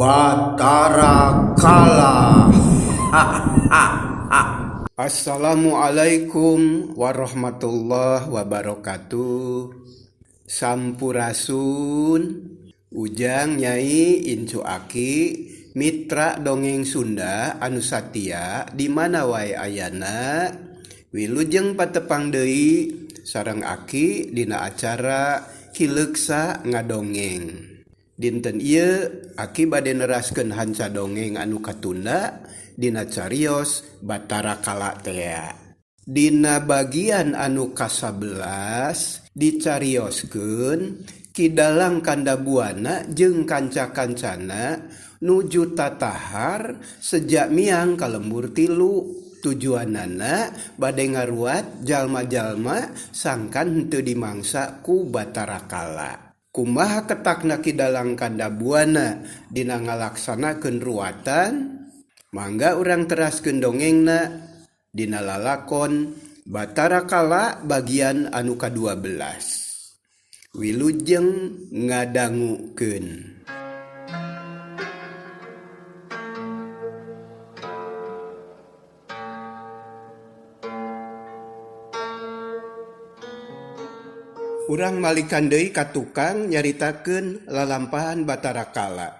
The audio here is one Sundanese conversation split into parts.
Batara Kala. Assalamualaikum warahmatullahi wabarakatuh. Sampurasun Ujang Nyai Incu Aki Mitra Dongeng Sunda anu satia di mana wae ayana wilujeng patepang deui sareng Aki dina acara Kileuksa Ngadongeng. Dinten ieu Aki bade neraskeun hanca dongeng anu katunda dina carios Batara Kala teh. Dina bagian anu ka-11 dicarioskeun Kidalang Kandabuana jeung kanca-kancana nuju tatahar sejak miang ka lembur 3 tujuanana bade ngaruat jalma-jalma sangkan henteu dimangsa ku Batara Kala. Kumaha ketakna Kidalang Kandabuana dina ngalaksanakeun ruatan? Mangga urang teraskeun dongengna dina lalakon Batara Kala bagian anu ka-12. Wilujeng ngadangukeun. Urang malikan deui ka tukang nyaritakeun lalampahan Batara Kala.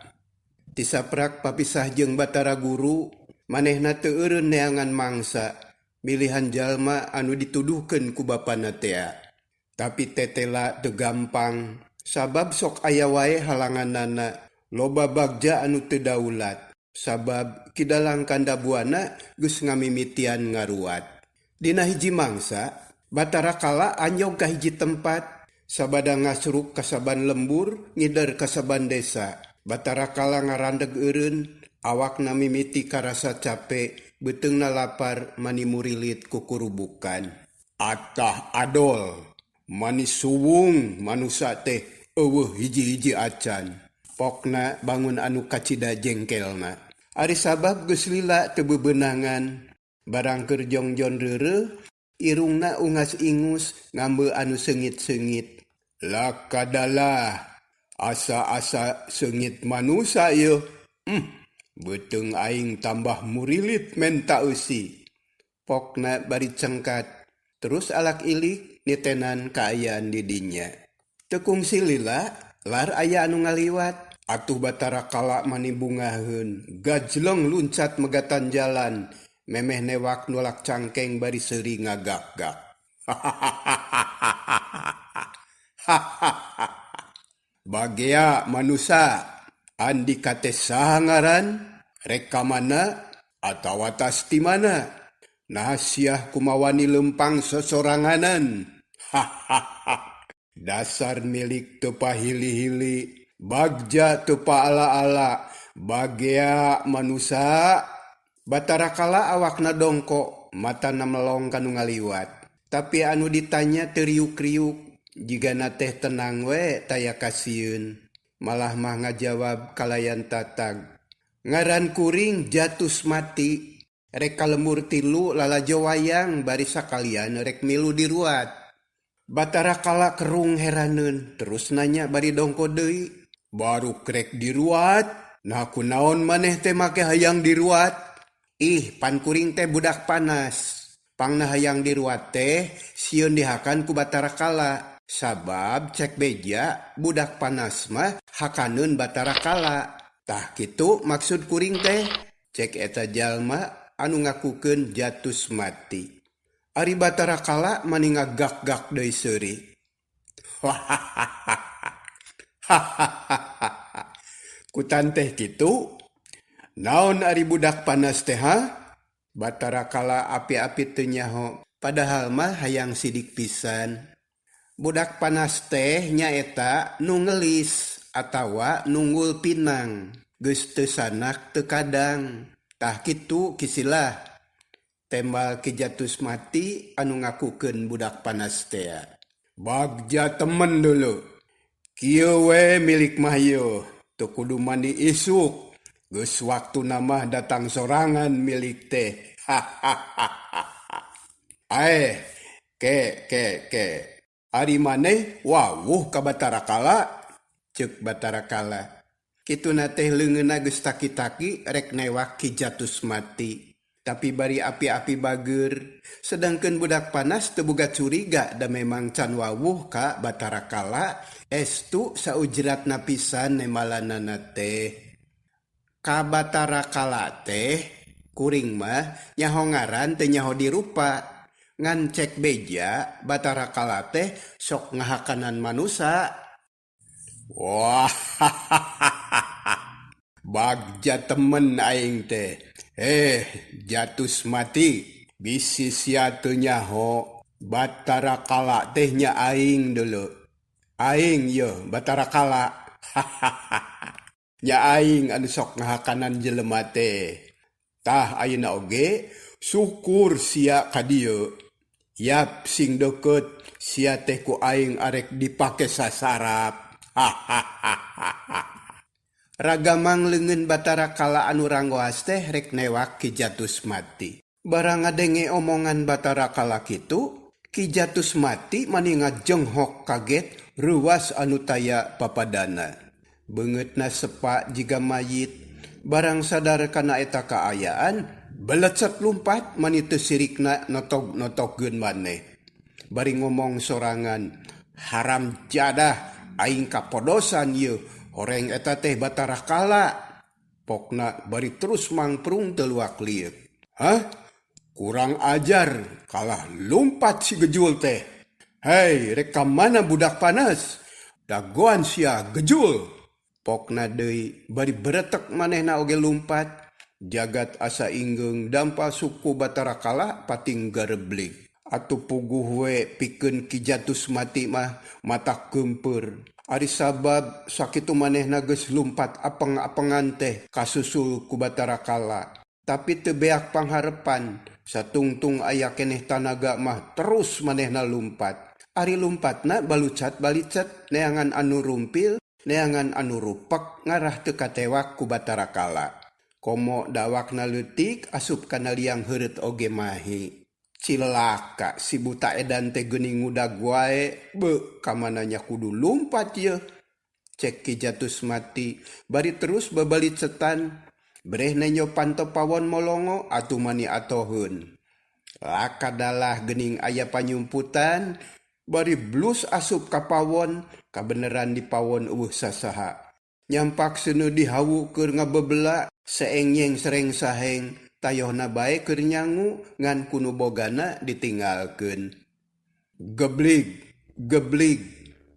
Tisaprak papisah jeung Batara Guru, manehna teu eureun neangan mangsa milihan jalma anu dituduhkeun ku bapana teh. Tapi tetela teu gampang, sabab sok aya wae halanganana, loba bagja anu teu daulat. Sabab Kidalang Kandabuana geus ngamimitian ngaruat. Dina hiji mangsa, Batara Kala anjog ka hiji tempat, sabada ngasruk ka saban lembur, ngidar ka saban desa. Batara Kala ngarandeg eureun, awakna mimiti karasa capek, beuteungna lapar mani murilit ku kurubukan. Atah adol, mani suwung manusa teh eueuh hiji-hiji acan. Pokna bangun anu kacida jengkelna. Ari sabab geus lila teu bebeunangan, barang keur jongjon reureuh, irungna ungas ingus ngambeu anu seungit-seungit. Lakadalah, asa-asa seungit manusa ieu. Beuteung aing tambah murilit menta eusi. Pokna bari cengkat, terus alak ilik nitenan kaayaan di dinya. Teu kungsi lila, lar aya anu ngaliwat. Atuh Batara Kala mani bungaheun, gajleng luncat megatan jalan, memeh newak nolak cangkeng bari seuri ngagak-gak. Bagea manusa, andi kate saha ngaran, rek ka mana, atawa tas ti mana? Nah siah kumawani lempang sosoranganan. Dasar milik teu pahili-hili, bagja teu paala-ala, bagea manusa. Batara Kala awakna dongkok, matana melong kanu ngaliwat. Tapi anu ditanya teu riuk-riuk, jigana teh tenang we taya kasieun. Malah mah ngajawab kalayan tatag. Ngaran kuring Jatus Mati, rek ka lembur 3 lalajo wayang bari sakalian rek milu diruat. Batara Kala kerung heraneun, terus nanya bari dongko deui. Baru krek diruat, nah kunaon maneh teh make hayang diruat? Ih, pan kuring teh budak panas. Pangna hayang diruat teh sieun dihakan ku Batara Kala. Sabab cek beja budak panas mah hakaneun Batara Kala. Tah kitu maksud kuring teh, cek eta jalma anu ngakukeun Jatus Mati. Ari Batara Kala mani ngagak-gak deui seuri. Kutan teh kitu, naon ari budak panas teh ha? Batara Kala api-api teu nyaho, padahal mah hayang sidik pisan. Budak panas teh nyaeta nu ngelis atawa nunggul pinang, geus teu sanak teu kadang. Tah kitu kisilah tembal Ki Jatus Mati anu ngakukeun budak panas teh. Bagja temen dulu. Kieu we milik mah ieu, teu kudu mandi isuk. Geus waktu nama datang sorangan milik teh. Ke. Ari maneh wawuh ka Batara Kala, ceuk Batara Kala. Kituna teh leungeunna geus taki-taki rek newak Ki Jatusmati. Tapi bari api-api bager, sedangkan budak panas teu boga curiga da memang can wawuh ka Batara Kala, estu saujratna pisan nemalanana teh. Ka Batara Kala teh kuring mah nyaho ngaran teu nyaho dirupa. Ngan cek beja Batara Kala teh sok ngahakanan manusa. Wah, bagja temen aing teh. Jatusmati, bisi sia teu nyaho Batara Kala teh nya aing dulu. Aing ye Batara Kala. Nya aing anu sok ngahakanan jelema teh. Tah ayeuna oge syukur sia ka dieu. Yap sing deket sia teh ku aing arek dipake sasarap. Ragamang leungeun Batara Kala anu ranggoas teh rek newak Ki Jatusmati. Barang ngadenge omongan Batara Kala kitu, Ki Jatusmati maninga jenghok kaget ruas anu taya papadana. Beungeutna sepa jiga mayit, barang sadar kana eta kaayaan, belecet lumpat mani teu sirikna notog-notogkeun maneh. Bari ngomong sorangan, haram jadah aing kapodosan ieu, horeng eta teh Batara Kala. Pokna bari terus mangprung teu luak lieu. Hah? Kurang ajar, kalah lumpat si Gejul teh. Hei, rek ka mana budak panas? Dagoan sia Gejul. Pokna deui bari beretek manehna oge lumpat. Jagat asa inggeung dampa suku Batara Kala pating gareblik. Atuh puguh we pikeun Ki Jatusmati mah mata keumpeur. Ari sabab sakitu manehna geus lumpat apeng-apengan teh kasusul ku Batara Kala. Tapi teu beak pangharepan, satungtung aya keneh tanaga mah terus manehna lumpat. Ari lumpatna balucat-balicet neangan anu rumpil, neangan anu rupek ngarah teu katewak ku Batara Kala. Komo dawakna leutik asup kana liang heureut oge mahi. Cilaka si buta edan teh geuning ngudag wae, beuh kamana nya kudu lumpat ye. Cek Ki Jatusmati bari terus babalicetan, brehna nyo panto pawon molongo atuh mani atoheun. Lakadalah geuning aya panyumputan, bari blus asup ka pawon, kabeneran di pawon eueuh sasaha. Nyampak seuneu dihawu keur ngabebela, seengyeng sereng saheng, tayohna bae keur nyangu ngan kunu bogana ditinggalkeun. Geblig, geblig,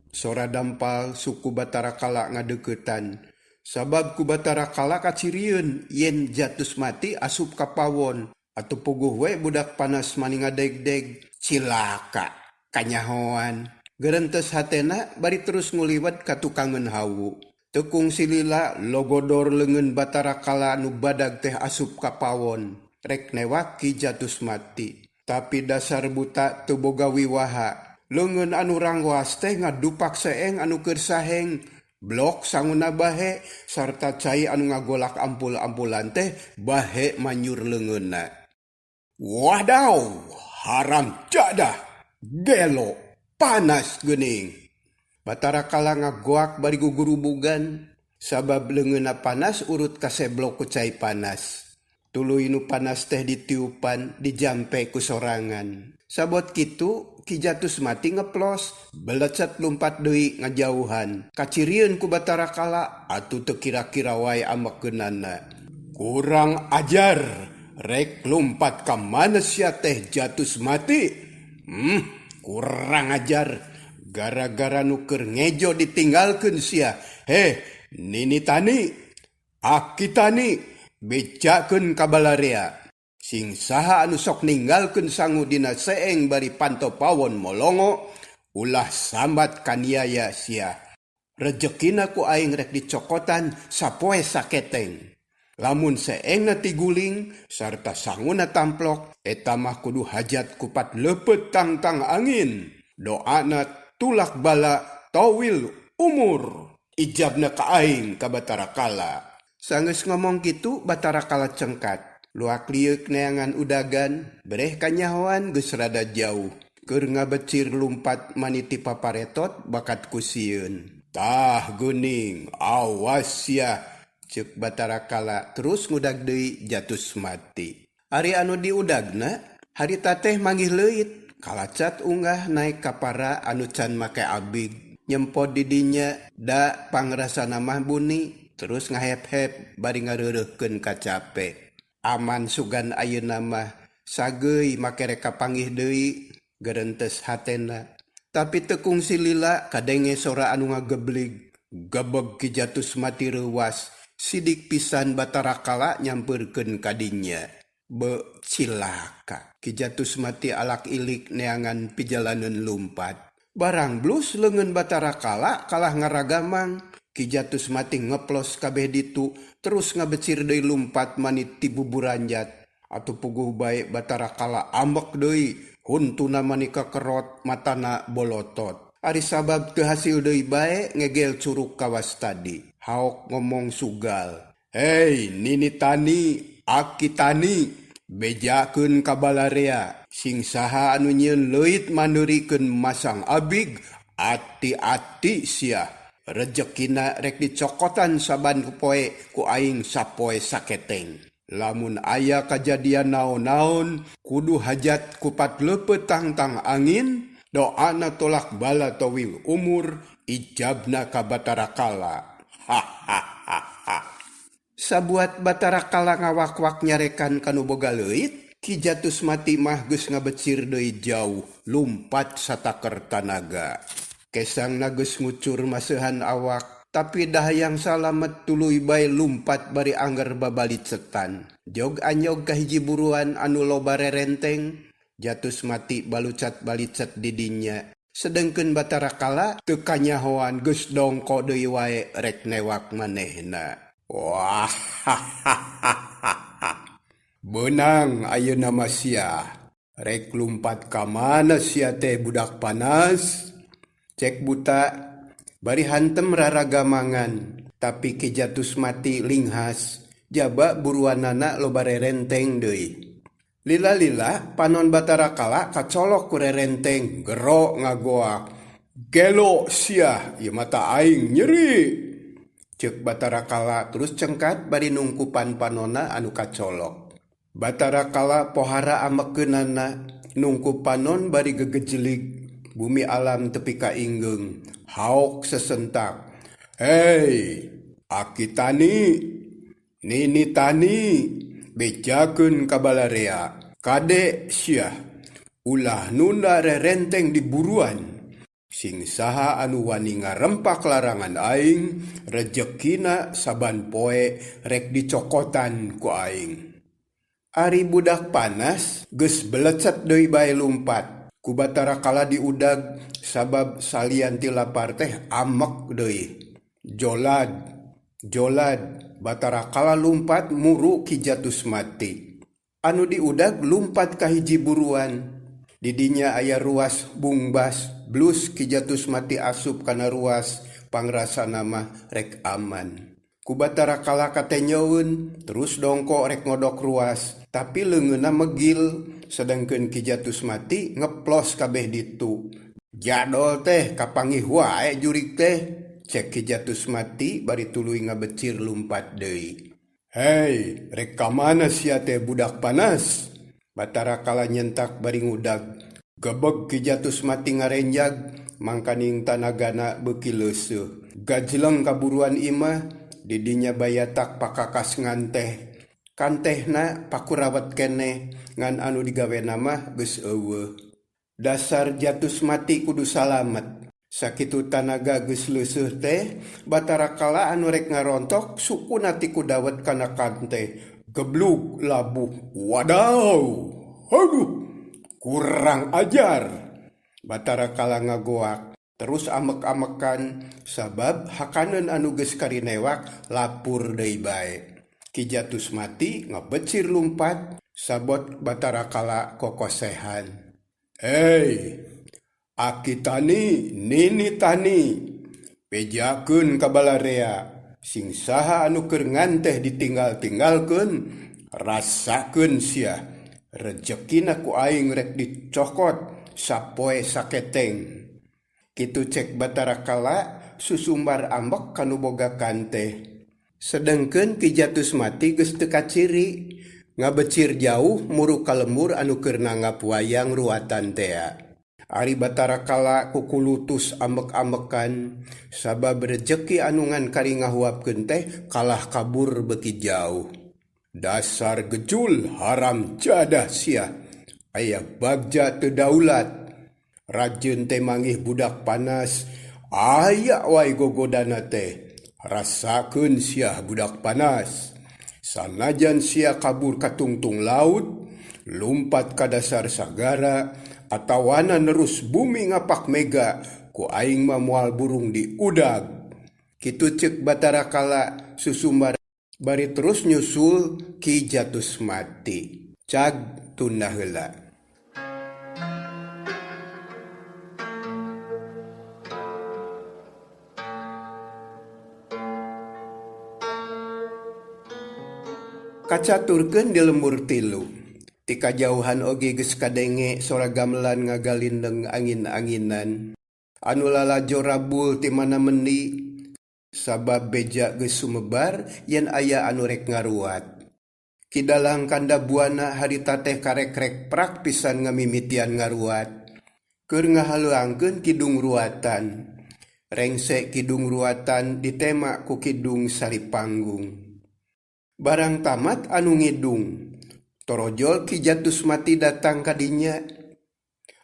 sora dampal suku Batara Kala ngadeuketan. Sabab ku Batara Kala kacirieun yen Jatusmati asup ka pawon. Atuh puguh we budak panas mani ngadeg-deg. Cilaka, kanyahoan. Geurentes hatena bari terus nguliwet ka tukangeun hawu. Tekung silila logodor leungeun Batara Kala nu badag teh asup ka pawon. Rek newak Ki Jatusmati. Tapi dasar buta teu boga wiwaha. Leungeun anu ranggoas teh ngadupak seeng anu keur saheng. Blok sanguna bahe sarta cai anu ngagolak ampul-ampulan teh bahe manyur leungeunna. Wadaw, haram jadah, gelo, panas geuning. Batara Kala ngagoak bari gugurubugan, sabab leungeunna panas urut kaseblok ku cai panas. Tuluy nu panas teh ditiupan, dijampe ku sorangan. Sabot kitu, Ki Jatusmati ngeplos, belecet lumpat deui ngajauhan. Kacirieun ku Batara Kala, atuh teu kira-kira wae ambekeunana. Kurang ajar, rek lumpat ka mana sia teh Jatusmati? Kurang ajar. Gara-gara nu keur ngejo ditinggalkeun sia. Nini tani, aki tani, bejakeun ka balarea. Sing saha anu sok ninggalkeun sangu dina seeng bari panto pawon molongo, ulah sambat kaniaya sia. Rejekina ku aing rek dicokotan sapoe saketeng. Lamun seengna tiguling sarta sanguna tamplok, eta mah kudu hajat kupat leupet tangtang angin. Doana tulak bala tawil umur, ijabna ka aing ka Batara Kala. Sanggeus ngomong kitu Batara Kala cengkat. Luak liuk neangan udagan, bereh kanyahoan geus rada jauh. Keur ngabecir lumpat maniti paparetot bakat kusieun. Tah geuning, awas sia, Ceuk Batara Kala terus ngudag deui Jatus Mati. Ari anu diudagna harita teh manggih leuit kalacat unggah naik ka para anu can make abig nyempot di dinya da pangrasana mah buni terus ngahep-hep bari ngareureuhkeun ka cape. Aman sugan ayeuna mah sageuy make reka panggih deui geurentes hatena. Tapi tekung silila kadenge sora anu ngageblig gebeg Ki Jatus Mati reuwas sidik pisan Batara Kala nyampeurkeun ka dinya. Cilaka Ki Jatus Mati alak ilik neangan pijalaneun lumpat. Barang blus leungeun Batara Kala kalah ngaragamang. Ki Jatus Mati ngeplos kabeh ditu terus ngabecir deui lumpat manit ti buburanjat. Atuh puguh bae Batara Kala ambek deui huntuna mani kakerot matana bolotot. Ari sabab teu hasil deui bae ngegel curug kawas tadi. Haok ngomong sugal. Hei nini tani Aki tani bejakeun ka balarea sing saha anu nyieun leuit manurikeun masang abig ati-ati sia rejekina rek dicokotan saban poe ku aing sapoe saketeng. Lamun aya kajadian naon-naon kudu hajat kupat leupeut tangtang angin doana tolak bala towil umur ijabna ka Batara Kala. Sabuat Batara Kala ngawak-wak nyarekan kanu boga leuit, Ki Jatus Mati mah geus ngabecir deui jauh, lumpat sataker tanaga. Kesangna geus ngucur maseuhan awak, tapi dahayang salamet tuluy bae lumpat bari angger babalit setan. Jog anyog ka hiji buruan anu loba rerenteng, Jatus Mati balucat balicet di dinya. Sedengkeun Batara Kala teu kanyahoan geus dongko deui wae rek newak manehna. Wah, benang ayeuna mah sia. Rek lumpat ka mana sia teh budak panas? Cek buta, bari hantem raragamangan. Tapi Ki Jatus Mati linghas, jaba buruanana loba rerenteng deui. Lila-lila panon Batara Kala kacolok ku rerenteng, gero ngagoak. Gelo sia, ieu mata aing nyeri. Ceuk Batara Kala terus cengkat bari nungkupan panona anu kacolok. Batara Kala pohara amekeunana nungkup panon bari gegejelig bumi alam tepi ka ingeung. Haok sesentak. Hei, Aki tani, nini tani, bejakeun ka balarea. Kade sia, ulah nunda rerenteng di buruan. Sing saha anu wani ngarempak larangan aing, rejekina saban poe rek dicokotan ku aing. Ari budak panas geus belecet deui bae lumpat. Ku Batara Kala diudag sabab salian ti lapar teh amek deui. Jolad Batara Kala lumpat muru Ki Jatus Mati. Anu diudag lumpat ka hiji buruan. Di dinya aya ruas bungbas, blus Ki Jatus Mati asup kana ruas pangrasana mah rek aman. Ku Batara Kala katenyeun terus dongko rek ngodok ruas, tapi leungeunna megil sedengkeun Ki Jatus Mati ngeplos kabeh ditu. Jadol teh kapanggih wae jurig teh, cek Ki Jatus Mati bari tuluy ngabecir lumpat deui. Hei, rek ka mana sia teh budak panas? Batara Kala nyentak bari ngudag. Gebeg Ki Jatus Mati ngarenjag, mangkaning tanagana beuki leuseuh. Gajleng kaburuan imah, didinya bayatak pakakas nganteh. Kantehna pakurawat keneh, ngan anu digawena mah geus eueuh. Dasar Jatus Mati kudu salamet. Sakitu tanaga geus leuseuh teh, Batara Kala anu rek ngarontok sukuna ti kudawet kana kanteh. Geblug labuh, wadaw, aduh, kurang ajar. Batara Kala ngagoak, terus amek-amekan, sabab hakaneun anu geus karinewak lapur deui bae. Ki Jatus Mati ngabecir lumpat, sabot Batara Kala kokosehan. Hei, Aki tani, nini tani, bejakeun ka balarea. Sing saha anu keur nganteh ditinggal-tinggalkeun, rasakeun sia. Rejekina ku aing rek dicokot sapoe saketeng. Kitu cek Batara Kala susumbar ambek kanu boga kanteh. Sedengkeun Ki Jatusmati geus teu kaciri, ngabecir jauh muru ka lembur anu keur nanggap wayang ruatan tea. Ari Batara Kala kukulutus ambek-ambekan, sabab rezeki anungan kari ngahuapkeun teh kalah kabur beki jauh. Dasar gejul haram jadah sia, aya bagja teu daulat. Rajeun teh manggih budak panas, aya wae gogodana teh. Rasakeun sia budak panas. Sanajan sia kabur ka tungtung laut, lumpat ka dasar sagara, atawana nerus bumi ngapak mega, ku aing mah moal burung di udag. Kitu ceuk Batara Kala susumbar bari terus nyusul Ki Jatusmati. Cag tunda heula. Kacaturkeun di lembur tilu. Ti kajauhan oge geus kadenge sora gamelan ngagalindeng angin-anginan. Anu lalajo rabul ti mana mendi, sabab beja geus sumebar yen aya anu rek ngaruat. Kidalang kanda buana harita teh karek-rek prak pisan ngamimitian ngaruat. Keur ngahaluangkeun kidung ruatan. Rengse kidung ruatan ditema ku kidung saripanggung. Barang tamat anu ngidung, torojol Ki Jatusmati datang kadinya.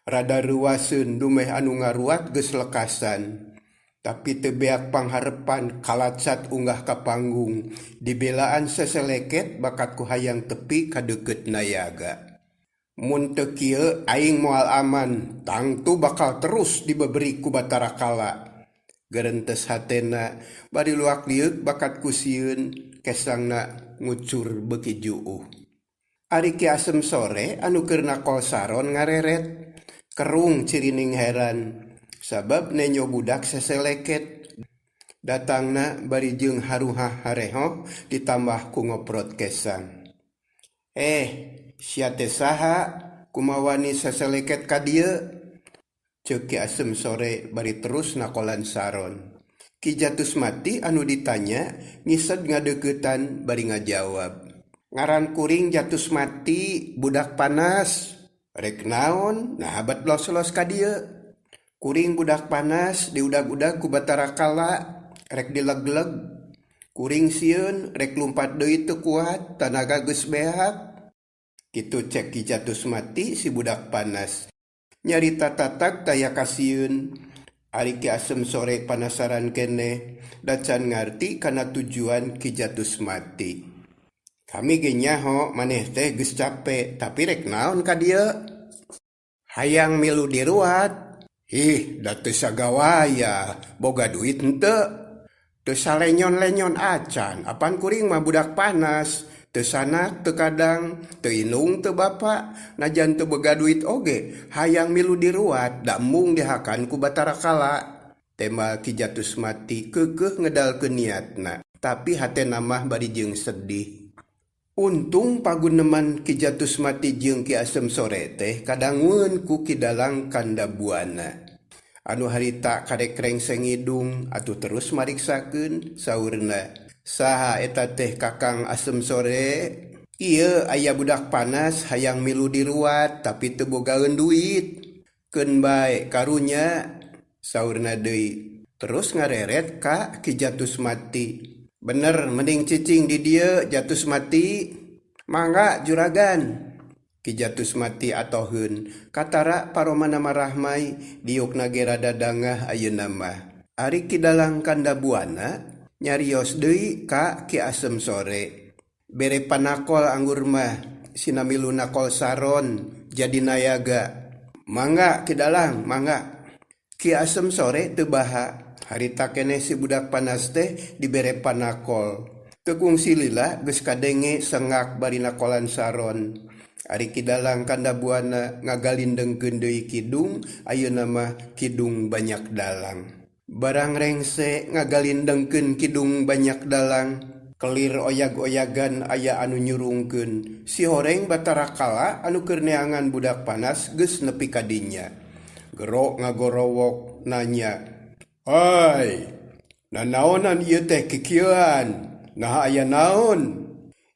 Rada ruaseun dumeh anu ngaruat geus lekasan, tapi teu beak pangharepan kalacat unggah ka panggung, dibelaan seseleket bakat ku hayang tepi ka deukeut nayaga. Mun teu kieu aing moal aman, tangtu bakal terus dibeberi ku Batara Kala. Gerentes hatena bari luak liuk bakat kusieun, kesangna ngucur beki juuh. Ari Ki Asem sore anu keur nakol saron ngareret, kerung cirining heran, sabab nenyo budak seseleket. Datangna bari jeung haruhah hareho ditambah ku ngoprot kesang. Sia teh saha kumawani seseleket ka dieu? Ceuk Ki Asem sore bari terus nakolan saron. Ki Jatusmati anu ditanya ngised ngadeuketan bari ngajawab. Ngaran kuring Jatusmati budak panas. Rek naon? Nah abad los-los ka dieu. Kuring budak panas diudag-udag ku Batara Kala, rek dileg-leg. Kuring sieun rek lumpat deui teu kuat, tanaga geus beak. Kitu cek Ki Jatusmati si budak panas. Nyarita tatak taya kasieun. Ari Ki Asem sore panasaran keneh, da can ngarti kana tujuan Ki Jatusmati. Kami ge nyaho maneh teh geus capek, tapi rek naon ka dieu? Hayang milu diruat. Da teu sagawaya, boga duit henteu. Teu salenyon-lenyon acan, apan kuring mah budak panas. Teu sanak teu kadang, teu inung teu bapa, najan teu boga duit oge, hayang milu diruat, da mung dihakan ku Batara Kala. Tema Ki Jatusmati keukeuh ngedalkeun niatna, tapi hatena mah bari jeung sedih. Untung paguneman Ki Jatusmati jeung Ki Asem sore teh kadangueun ku kidalang kanda buana. Anu harita karek rengse ngidung atuh terus mariksakeun, saurna. Saha eta teh Kakang Asem sore? Ieu aya budak panas hayang milu diruat tapi teu bogaeun duit. Keun bae karunya, saurna deui. Terus ngareret ka Ki Jatusmati. Bener mending cicing di dieu Jatusmati. Mangga juragan. Ki Jatusmati atoheun. Katara paromana marahmai diukna ge rada dangah ayeuna mah. Ari kidalang kanda buana nyarios deui ka Ki Asem sore. Bere panakol anggur mah sinamilu nakol saron jadi nayaga. Mangga kidalang, mangga. Ki Asem sore teu baha. Harita keneh si budak panas teh dibere panakol. Teu kungsi lila geus kadenge sengak bari nakolan saron. Ari kidalang kanda buana ngagalindengkeun deui kidung, ayeuna mah kidung banyak dalang. Barang rengse ngagalindengkeun kidung banyak dalang, kelir oyag-oyagan aya anu nyurungkeun. Si horeng Batara Kala anu keur neangan budak panas geus nepi ka dinya. Gero ngagorowok nanya, "Hai, nanaonan ieu teh kikieuan?" Nah aya naon?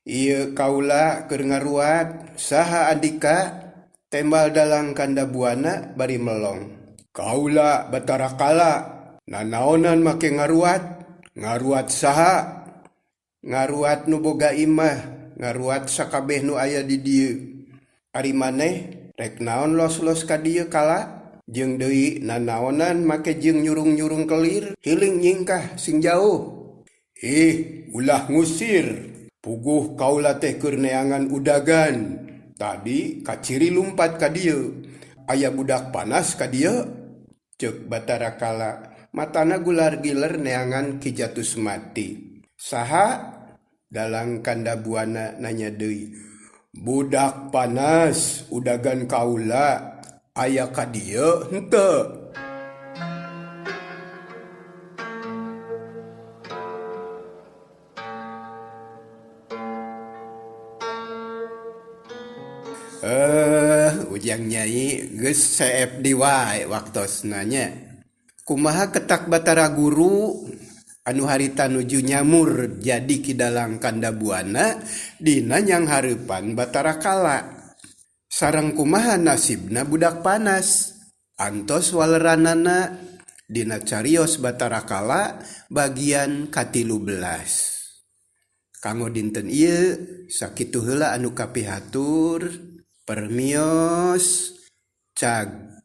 Ieu kaula keur ngaruat saha andika tembal dalang kanda buana bari melong. Kaula Batara Kala. Nanaonan make ngaruat? Ngaruat saha? Ngaruat nu boga imah, ngaruat sakabeh nu aya di dieu. Ari maneh rek naon los-los ka dieu kala? Jeung deui nanaonan make jeung nyurung-nyurung kelir, hiling nyingkah sing jauh. Ulah ngusir. Puguh kaula teh keur neangan udagan. Tadi kaciri lumpat ka dieu. Aya budak panas ka dieu. Ceuk Batara Kala. Matana gular giler neangan Ki Jatusmati. Saha? Dalang kanda buana nanya deui. Budak panas udagan kaula. Aya ka dieu henteu? Ujang Nyai geus CFD wae waktosna nya. Kumaha ketak Batara Guru anu harita nuju nyamur jadi kidalang kanda buana dina nyang hareupan Batara Kala. Sareng kumaha nasibna budak panas? Antos waleranana dina carios Batara Kala bagian ka-13. Kanggo dinten ieu sakitu heula anu kapihatur. Permios cag